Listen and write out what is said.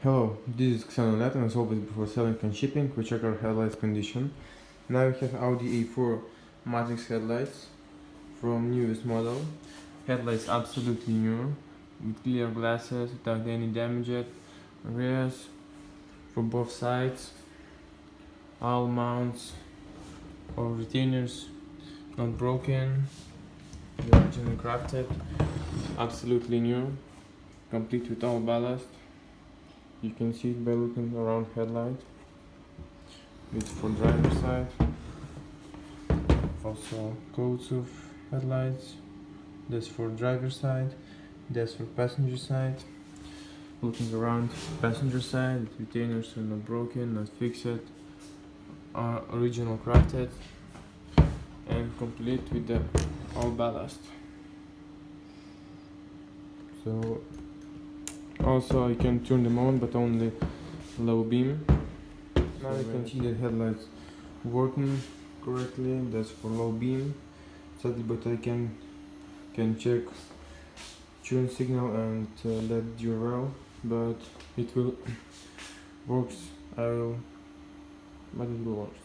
Hello, this is XENONLED, and as always before selling and shipping, we check our headlights condition. Now we have AUDI A4 Matrix headlights from newest model. Headlights absolutely new, with clear glasses, without any damaged areas for both sides. All mounts or retainers not broken, the originally crafted, absolutely new, complete with all ballast. You can see it by looking around headlight. It's for driver side. Also codes of headlights. That's for driver side. That's for passenger side. Looking around passenger side, the retainers are not broken, not fixed, are original crafted, and complete with the all ballast. So also I can turn them on, but only low beam. Now you can see the headlights working correctly. That's for low beam. Sadly, but I can check tune signal and LED URL, but it will works. But it will work.